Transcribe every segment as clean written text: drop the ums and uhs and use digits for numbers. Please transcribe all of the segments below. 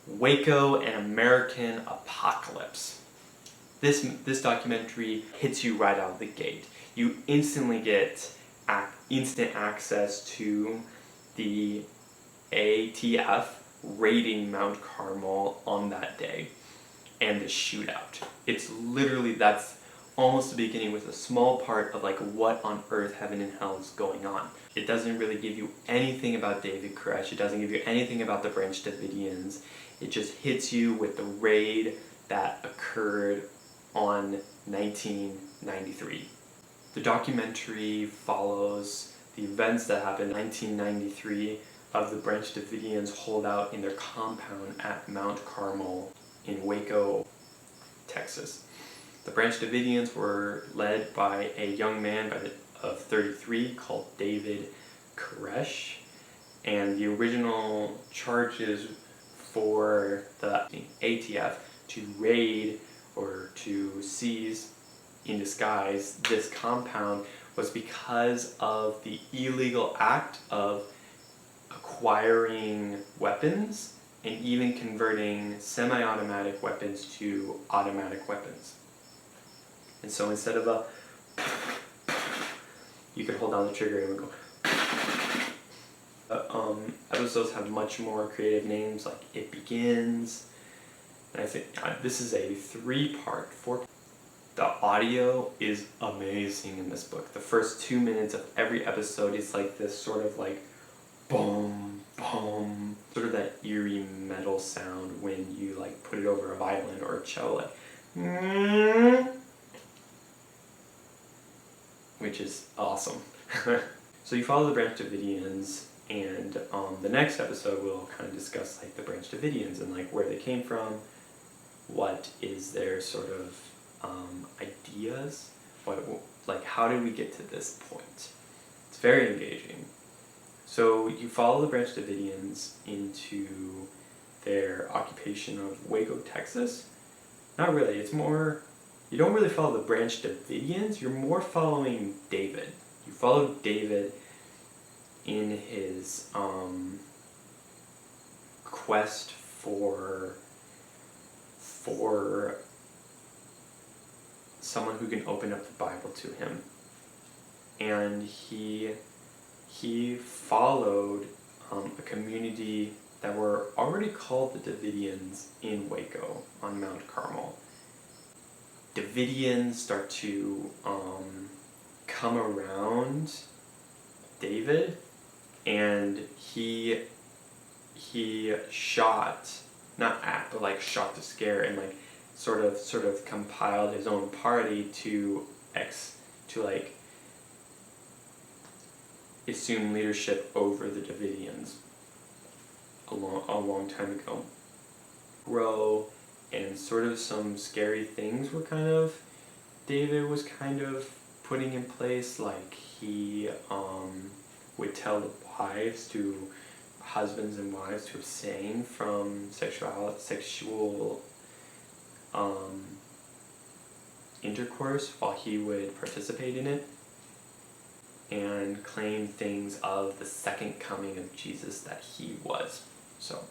Waco, an American Apocalypse. This documentary hits you right out of the gate. You instantly get instant access to the ATF raiding Mount Carmel on that day and the shootout. It's literally, that's almost the beginning with a small part of like what on earth, heaven and hell is going on. It doesn't really give you anything about David Koresh. It doesn't give you anything about the Branch Davidians. It just hits you with the raid that occurred on 1993. The documentary follows the events that happened in 1993 of the Branch Davidians holdout in their compound at Mount Carmel in Waco, Texas. The Branch Davidians were led by a young man of 33 called David Koresh, and the original charges for the ATF to raid or to seize in disguise this compound was because of the illegal act of acquiring weapons and even converting semi-automatic weapons to automatic weapons. And so instead of you could hold down the trigger and it would go. Episodes have much more creative names, like It Begins. And I think this is a 3-part, 4. The audio is amazing in this book. The first 2 minutes of every episode is like this sort of like boom, boom, sort of that eerie metal sound when you like put it over a violin or a cello, like, which is awesome. So you follow the Branch Davidians, and the next episode we'll kind of discuss like the Branch Davidians and like where they came from, what is their sort of ideas, like how did we get to this point. It's very engaging. So you follow the Branch Davidians into their occupation of Waco, Texas. Not really, it's more, you don't really follow the Branch Davidians, you're more following David. You follow David in his quest for someone who can open up the Bible to him. And he followed a community that were already called the Davidians in Waco on Mount Carmel. Davidians start to come around David, and he shot, not at, but like shot to scare, and like sort of compiled his own party to like assume leadership over the Davidians a long time ago. And sort of some scary things were David was kind of putting in place, like he would tell the husbands and wives to abstain from sexual intercourse while he would participate in it, and claim things of the second coming of Jesus that he was. So,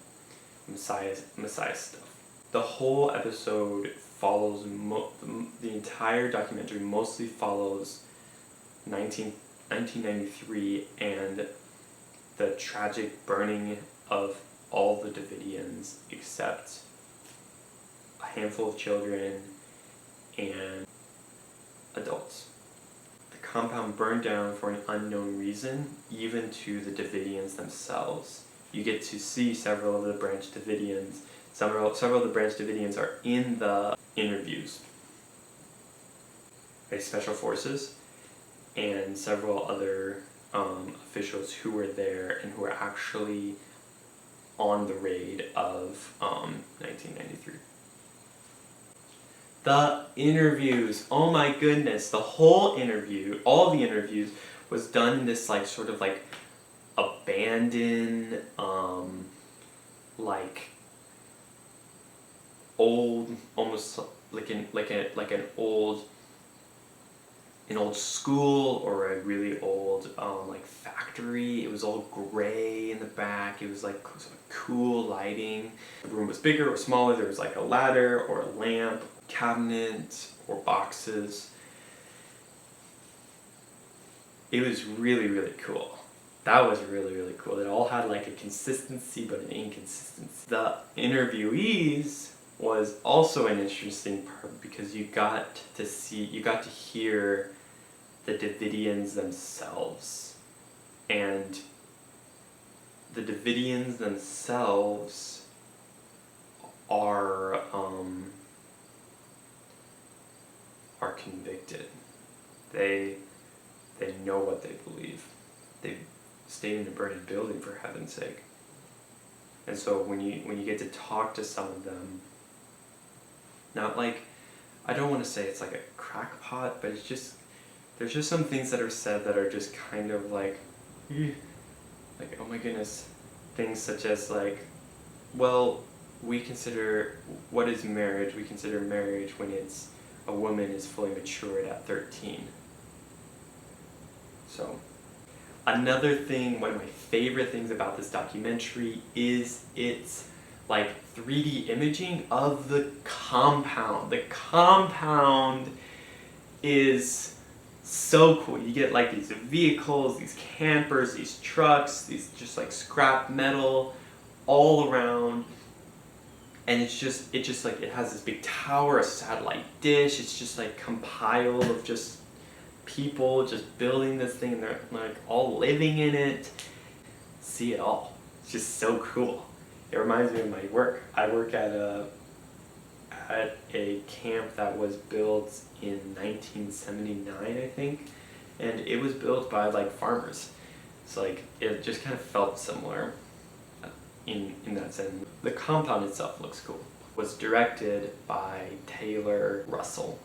Messiah stuff. The whole episode follows, the entire documentary mostly follows 1993 and the tragic burning of all the Davidians except a handful of children and adults. The compound burned down for an unknown reason, even to the Davidians themselves. You get to see several of the Branch Davidians. Several of the Branch Davidians are in the interviews by Special Forces and several other officials who were there and who were actually on the raid of 1993. The interviews, oh my goodness, all the interviews was done in this like sort of like abandoned, like old, almost like an old an old school or a really old like factory. It was all gray in the back. It was like sort of cool lighting. The room was bigger or smaller. There was like a ladder or a lamp, cabinet or boxes. It was really, really cool. That was really, really cool. It all had like a consistency but an inconsistency. The interviewees was also an interesting part because you got to hear the Davidians themselves. And the Davidians themselves are convicted. They know what they believe. They stayed in a burning building, for heaven's sake. And so when you get to talk to some of them, not like, I don't want to say it's like a crackpot, but it's just, there's just some things that are said that are just kind of like oh my goodness. Things such as like, well, we consider, what is marriage? We consider marriage when it's a woman is fully matured at 13. So, another thing, one of my favorite things about this documentary is its like 3D imaging of the compound. The compound is so cool. You get like these vehicles, these campers, these trucks, these just like scrap metal all around. And it has this big tower, a satellite dish. It's just like compiled of just people just building this thing, and they're like all living in it. See it all. It's just so cool. It reminds me of my work. I work at a camp that was built in 1979, I think, and it was built by like farmers. So like it just kind of felt similar in that sense. The compound itself looks cool. It was directed by Taylor Russell.